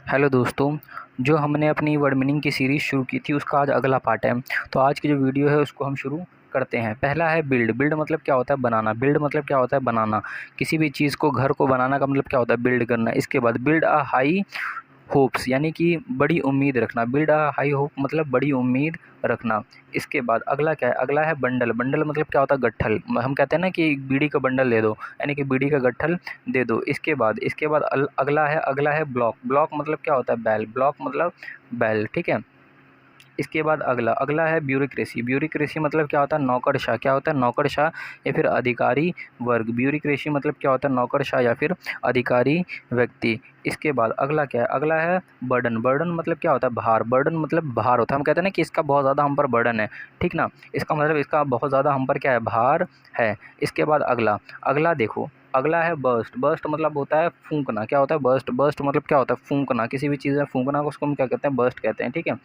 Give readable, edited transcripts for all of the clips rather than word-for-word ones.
Hello दोस्तों। जो हमने अपनी वर्ड मीनिंग की सीरीज़ शुरू की थी उसका आज अगला पार्ट है। तो आज की जो वीडियो है उसको हम शुरू करते हैं। पहला है बिल्ड। बिल्ड मतलब क्या होता है? बनाना। बिल्ड मतलब क्या होता है? बनाना। किसी भी चीज़ को, घर को बनाना का मतलब क्या होता है? बिल्ड करना। इसके बाद बिल्ड अ हाई होप्स यानी कि बड़ी उम्मीद रखना। बिल्ड अ हाई होप मतलब बड़ी उम्मीद रखना। इसके बाद अगला क्या है? अगला है बंडल। बंडल मतलब क्या होता है? गट्ठल। हम कहते हैं ना कि बीड़ी का बंडल दे दो, यानी कि बीड़ी का गट्ठल दे दो। इसके बाद अगला है ब्लॉक। ब्लॉक मतलब क्या होता है? बैल। ब्लॉक मतलब बैल, ठीक है। इसके बाद अगला है ब्यूरोक्रेसी। ब्यूरोक्रेसी मतलब क्या होता है? नौकरशाह। क्या होता है? नौकरशाह या फिर अधिकारी वर्ग। ब्यूरोक्रेसी मतलब क्या होता है? नौकरशाह या फिर अधिकारी व्यक्ति। इसके बाद अगला क्या है? अगला है बर्डन। बर्डन मतलब क्या होता है? भार। बर्डन मतलब भार होता है। हम कहते हैं ना कि इसका बहुत ज़्यादा हम पर बर्डन है, ठीक ना। इसका मतलब इसका बहुत ज़्यादा हम पर क्या है? भार है। इसके बाद अगला अगला देखो, अगला है बर्स्ट। बर्स्ट मतलब होता है फूंकना। क्या होता है? बर्स्ट। बर्स्ट मतलब क्या होता है? फूंकना। किसी भी चीज़ में फूंकना को उसको हम क्या कहते हैं? बर्स्ट कहते हैं, ठीक है।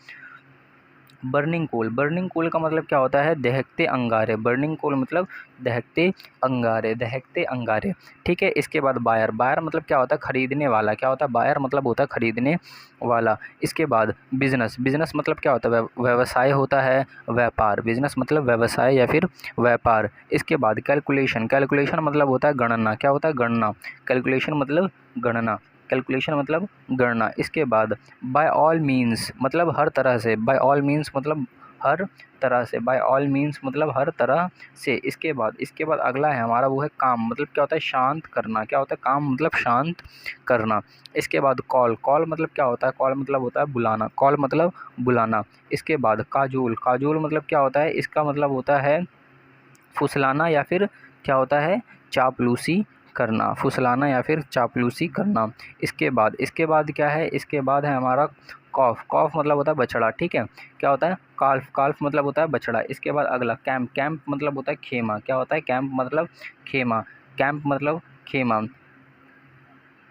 बर्निंग कोल। बर्निंग कोल का मतलब क्या होता है? दहकते अंगारे। बर्निंग कोल मतलब दहकते अंगारे, दहकते अंगारे, ठीक है। इसके बाद बायर। बायर मतलब क्या होता है? खरीदने वाला। क्या होता है? बायर मतलब होता है खरीदने वाला। इसके बाद बिजनेस। बिजनेस मतलब क्या होता है? व्यवसाय होता है, व्यापार। बिजनेस मतलब व्यवसाय या फिर व्यापार। इसके बाद कैलकुलेशन। कैलकुलेशन मतलब होता है गणना। क्या होता है? गणना। कैलकुलेशन मतलब गणना। कैलकुलेशन मतलब गणना। इसके बाद बाय ऑल मीन्स मतलब हर तरह से। बाय ऑल मीन्स मतलब हर तरह से। बाय ऑल मीन्स मतलब हर तरह से। इसके बाद अगला है हमारा, वो है काम। मतलब क्या होता है? शांत करना। क्या होता है? काम मतलब शांत करना। इसके बाद कॉल। कॉल मतलब क्या होता है? कॉल मतलब होता है बुलाना। कॉल मतलब बुलाना। इसके बाद काजोल। काजोल मतलब क्या होता है? इसका मतलब होता है फुसलाना या फिर क्या होता है? चापलूसी करना। फुसलाना या फिर चापलूसी करना। इसके बाद क्या है? इसके बाद है हमारा कॉफ। कॉफ मतलब होता है बछड़ा, ठीक है। क्या होता है? काल्फ। काल्फ मतलब होता है बछड़ा। इसके बाद अगला कैंप। कैंप मतलब होता है खेमा। क्या होता है? कैंप मतलब खेमा। कैंप मतलब खेमा।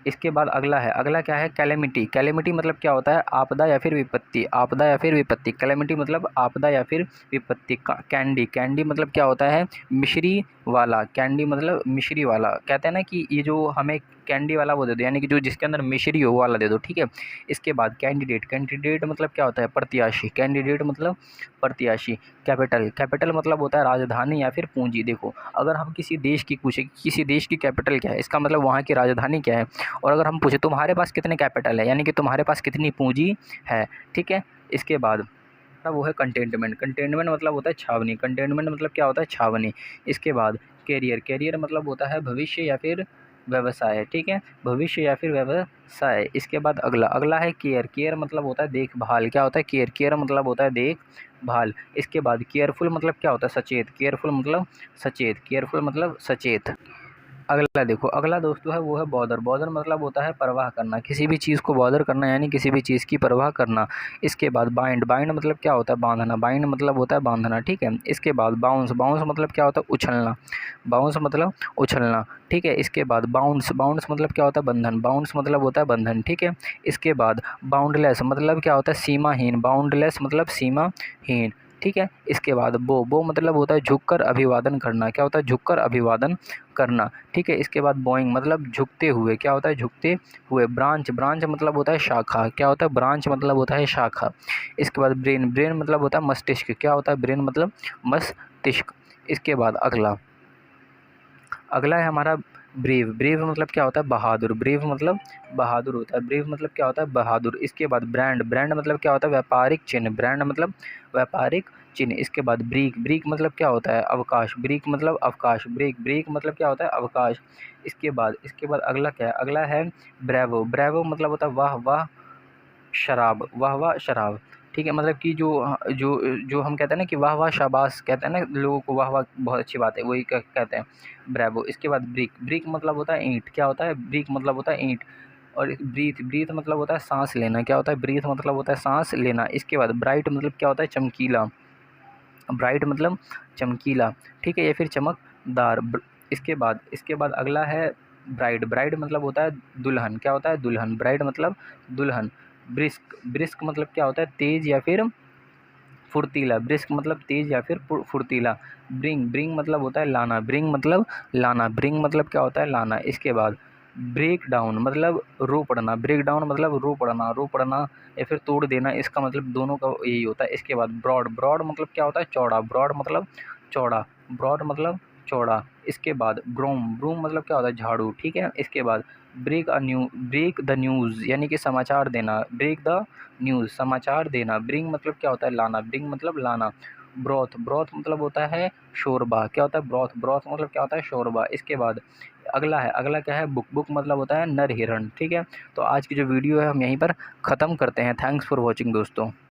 इसके बाद अगला क्या है? कैलेमिटी। कैलेमिटी मतलब क्या होता है? आपदा या फिर विपत्ति। आपदा या फिर विपत्ति। कैलेमिटी मतलब आपदा या फिर विपत्ति। कैंडी। कैंडी मतलब क्या होता है? मिश्री वाला। कैंडी मतलब मिश्री वाला। कहते हैं ना कि ये जो हमें कैंडी वाला वो दे दो, यानी कि जो जिसके अंदर मिश्री हो वो वाला दे दो, ठीक है। इसके बाद कैंडिडेट। कैंडिडेट मतलब क्या होता है? प्रत्याशी। कैंडिडेट मतलब प्रत्याशी। कैपिटल। कैपिटल मतलब होता है राजधानी या फिर पूंजी। देखो, अगर हम किसी देश की पूछे किसी देश की कैपिटल क्या है, इसका मतलब वहाँ की राजधानी क्या है। और अगर हम पूछे तुम्हारे पास कितने कैपिटल है, यानी कि तुम्हारे पास कितनी पूंजी है, ठीक है। इसके बाद वो है कंटेनमेंट। कंटेनमेंट मतलब होता है छावनी। कंटेनमेंट मतलब क्या होता है? छावनी। इसके बाद कैरियर। कैरियर मतलब होता है भविष्य या फिर व्यवसाय, ठीक है। भविष्य या फिर व्यवसाय। इसके बाद अगला है केयर। केयर मतलब होता है देखभाल। क्या होता है? केयर। केयर मतलब होता है देखभाल। इसके बाद केयरफुल मतलब क्या होता है? सचेत। केयरफुल मतलब सचेत। केयरफुल मतलब सचेत। अगला देखो, अगला दोस्तों है वो है बॉदर। बॉदर मतलब होता है परवाह करना। किसी भी चीज़ को बॉदर करना यानी किसी भी चीज़ की परवाह करना। इसके बाद बाइंड। बाइंड मतलब क्या होता है? बांधना। बाइंड मतलब होता है बांधना, ठीक है। इसके बाद बाउंस। बाउंस मतलब क्या होता है? उछलना। बाउंस मतलब उछलना, ठीक है। इसके बाद बाउंस। बाउंस मतलब क्या होता है? बंधन। बाउंस मतलब होता है बंधन, ठीक है। इसके बाद बाउंडलेस मतलब क्या होता है? सीमाहीन। बाउंडलेस मतलब सीमाहीन, ठीक है। इसके बाद बो मतलब होता है झुककर अभिवादन करना। क्या होता है? झुककर अभिवादन करना, ठीक है। इसके बाद बोइंग मतलब झुकते हुए। क्या होता है? झुकते हुए। ब्रांच। ब्रांच मतलब होता है शाखा। क्या होता है? ब्रांच मतलब होता है शाखा। इसके बाद ब्रेन। ब्रेन मतलब होता है मस्तिष्क। क्या होता है? ब्रेन मतलब मस्तिष्क। इसके बाद अगला है हमारा ब्रेव। ब्रेव मतलब क्या होता है? बहादुर। ब्रेव मतलब बहादुर होता है। ब्रेव मतलब क्या होता है? बहादुर। इसके बाद ब्रांड। ब्रांड मतलब क्या होता है? व्यापारिक चिन्ह। ब्रांड मतलब व्यापारिक चिन्ह। इसके बाद ब्रीक। ब्रीक मतलब क्या होता है? अवकाश। ब्रीक मतलब अवकाश। ब्रेक। ब्रेक मतलब क्या होता है? अवकाश। इसके बाद अगला क्या है? अगला है ब्रेवो। ब्रेवो मतलब होता है वाह वाह शराब। वाह वाह शराब, ठीक है। मतलब कि जो जो जो हम कहते हैं ना कि वाह वाह शाबाश, कहते हैं ना लोगों को, वाह वाह बहुत अच्छी बात है, वही कहते हैं ब्रेवो। इसके बाद ब्रीक। ब्रीक मतलब होता है ईंट। क्या होता है? ब्रीक मतलब होता है ईंट। और ब्रीथ। ब्रीथ मतलब होता है सांस लेना। क्या होता है? ब्रीथ मतलब होता है सांस लेना। इसके बाद ब्राइट मतलब क्या होता है? चमकीला। ब्राइट मतलब चमकीला, ठीक है, या फिर चमकदार। इसके बाद अगला है ब्राइड। ब्राइड मतलब होता है दुल्हन। क्या होता है? दुल्हन। ब्राइड मतलब दुल्हन। ब्रिस्क। ब्रिस्क मतलब क्या होता है? तेज या फिर फुर्तीला। ब्रिस्क मतलब तेज या फिर फुर्तीला। ब्रिंग। ब्रिंग मतलब होता है लाना। ब्रिंग मतलब लाना। ब्रिंग मतलब क्या होता है? लाना। इसके बाद ब्रेक डाउन मतलब रो पड़ना, ब्रेक डाउन मतलब रो पड़ना या फिर तोड़ देना, इसका मतलब दोनों का यही होता है। इसके बाद ब्रॉड, ब्रॉड मतलब क्या होता है, चौड़ा, ब्रॉड मतलब चौड़ा, ब्रॉड मतलब चौड़ा। इसके बाद ब्रूम, ब्रूम मतलब क्या होता है, झाड़ू, ठीक है। इसके बाद ब्रेक द न्यूज़ यानी कि समाचार देना, ब्रेक द न्यूज़ समाचार देना। ब्रिंग मतलब क्या होता है, लाना, ब्रिंग मतलब लाना। ब्रॉथ, ब्रॉथ मतलब होता है शोरबा, क्या होता है ब्रॉथ, ब्रॉथ मतलब क्या होता है शोरबा। इसके बाद अगला क्या है, बुक, बुक मतलब होता है नर हिरण, ठीक है। तो आज की जो वीडियो है हम यहीं पर ख़त्म करते हैं। थैंक्स फॉर वॉचिंग दोस्तों।